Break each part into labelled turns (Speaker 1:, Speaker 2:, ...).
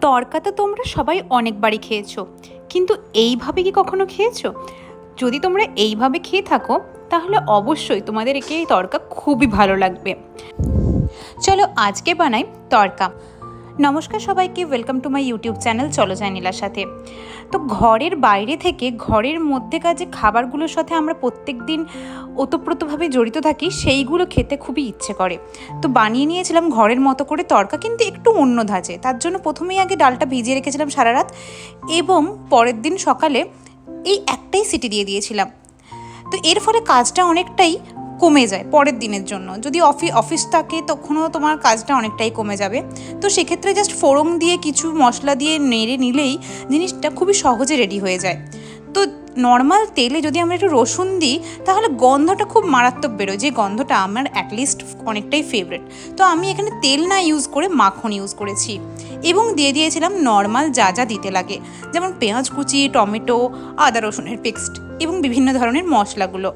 Speaker 1: তরকা তো তোমরা সবাই অনেকবারই খেয়েছো, কিন্তু এইভাবে কি কখনো খেয়েছো? যদি তোমরা এইভাবে খেয়ে থাকো তাহলে অবশ্যই তোমাদের এই তরকা খুবই ভালো লাগবে। চলো আজকে বানাই তরকা। নমস্কার সবাইকে, welcome to my YouTube channel চলো যাই নীলার সাথে। তো ঘরের বাইরে থেকে ঘরের মধ্যেকার যে খাবারগুলোর সাথে আমরা প্রত্যেক দিন ওতপ্রোতভাবে জড়িত থাকি সেইগুলো খেতে খুবই ইচ্ছে করে। তো বানিয়ে নিয়েছিলাম ঘরের মতো করে তরকা, কিন্তু একটু অন্য ধাঁচে। তার জন্য প্রথমেই আগে ডালটা ভিজিয়ে রেখেছিলাম সারা রাত, এবং পরের দিন সকালে এই একটাই সিটি দিয়ে দিয়েছিলাম। তো এর ফলে কাজটা অনেকটাই কমে যায় পরের দিনের জন্য। যদি অফিস থাকে তখনও তোমার কাজটা অনেকটাই কমে যাবে। তো সেক্ষেত্রে জাস্ট ফোড়ন দিয়ে কিছু মশলা দিয়ে নেড়ে নিলেই জিনিসটা খুবই সহজে রেডি হয়ে যায়। তো নর্মাল তেলে যদি আমরা একটু রসুন দিই তাহলে গন্ধটা খুব মারাত্মক বেরোয়, যে গন্ধটা আমার অ্যাটলিস্ট অনেকটাই ফেভারিট। তো আমি এখানে তেল না ইউজ করে মাখন ইউজ করেছি, এবং দিয়ে দিয়েছিলাম নর্মাল যা যা দিতে লাগে, যেমন পেঁয়াজ কুচি, টমেটো, আদা রসুনের পেস্ট এবং বিভিন্ন ধরনের মশলাগুলো।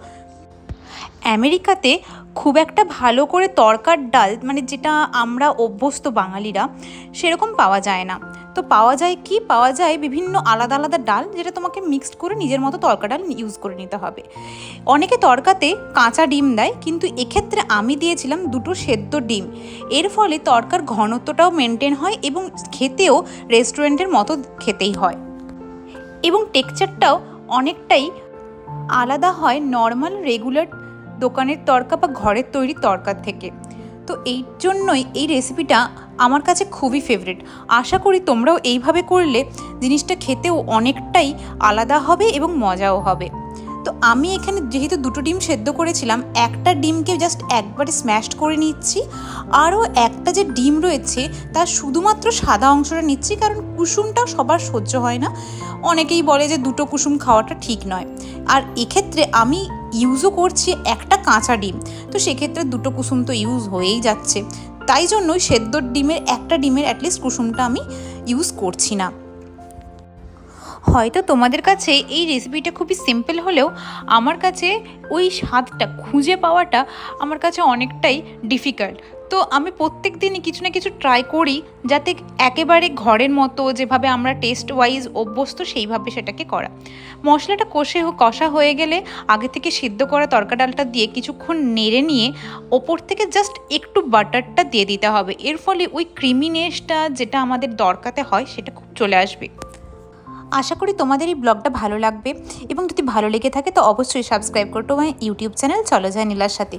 Speaker 1: আমেরিকাতে খুব একটা ভালো করে তরকার ডাল, মানে যেটা আমরা অভ্যস্ত বাঙালিরা, সেরকম পাওয়া যায় না। তো পাওয়া যায় বিভিন্ন আলাদা আলাদা ডাল, যেটা তোমাকে মিক্সড করে নিজের মতো তরকা ডাল ইউজ করে নিতে হবে। অনেকে তরকাতে কাঁচা ডিম দেয়, কিন্তু এক্ষেত্রে আমি দিয়েছিলাম দুটো সেদ্ধ ডিম। এর ফলে তরকার ঘনত্বটাও মেনটেন হয় এবং খেতেও রেস্টুরেন্টের মতো খেতেই হয়, এবং টেক্সচারটাও অনেকটাই আলাদা হয় নর্মাল রেগুলার দোকানের তরকা বা ঘরের তৈরি তরকার থেকে। তো এই জন্যই এই রেসিপিটা আমার কাছে খুবই ফেভারিট। আশা করি তোমরাও এইভাবে করলে জিনিসটা খেতেও অনেকটাই আলাদা হবে এবং মজাও হবে। তো আমি এখানে যেহেতু দুটো ডিম সেদ্ধ করেছিলাম, একটা ডিমকে জাস্ট একবারে স্ম্যাশড করে নিচ্ছি। আরও একটা যে ডিম রয়েছে তার শুধুমাত্র সাদা অংশটা নিচ্ছি, কারণ কুসুমটা সবার সহ্য হয় না। অনেকেই বলে যে দুটো কুসুম খাওয়াটা ঠিক নয়, আর এক্ষেত্রে আমি ইউজও করছি একটা কাঁচা ডিম। তো সেক্ষেত্রে দুটো কুসুম তো ইউজ হয়েই যাচ্ছে, তাই জন্যই সেদ্ধ ডিমের একটা ডিমের অ্যাটলিস্ট কুসুমটা আমি ইউজ করছি না। হয়তো তোমাদের কাছে এই রেসিপিটা খুবই সিম্পল হলেও আমার কাছে ওই স্বাদটা খুঁজে পাওয়াটা আমার কাছে অনেকটাই ডিফিকাল্ট। তো আমি প্রত্যেক দিনই কিছু না কিছু ট্রাই করি, যাতে একেবারে ঘরের মতো যেভাবে আমরা টেস্ট ওয়াইজ অভ্যস্ত সেইভাবে সেটাকে করা। মশলাটা কষা হয়ে গেলে আগে থেকে সিদ্ধ করা তরকা ডালটা দিয়ে কিছুক্ষণ নেড়ে নিয়ে ওপর থেকে জাস্ট একটু বাটারটা দিয়ে দিতে হবে। এর ফলে ওই ক্রিমিনেসটা যেটা আমাদের দরকাতে হয় সেটা খুব চলে আসবে। আশা করি তোমাদের এই ব্লগটা ভালো লাগবে, এবং যদি ভালো লেগে থাকে তো অবশ্যই সাবস্ক্রাইব করো আমার ইউটিউব চ্যানেল চলো যাই নীলার সাথে।